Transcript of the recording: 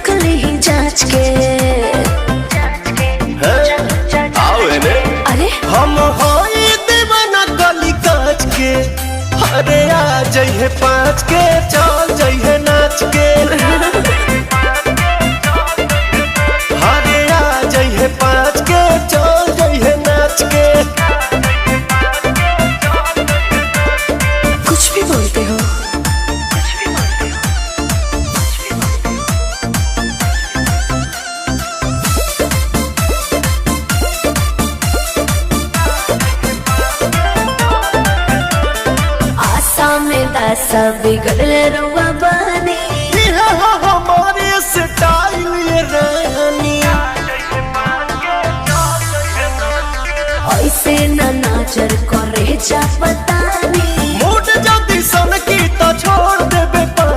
देख ली जांच के। अरे हम होई दीवाना गली काच के। अरे आ जइहे 5 के चल जइहे नाच के। अरे आ जइहे 5 के चल जइहे नाच के। कुछ भी बोलते हो। दासा बिगड़ले रुआ बानी हमारे स्टाइल ये रानी। ऐसे ना नजर करे जा पतानी। मूड जल्दी सन की तो छोड़ दे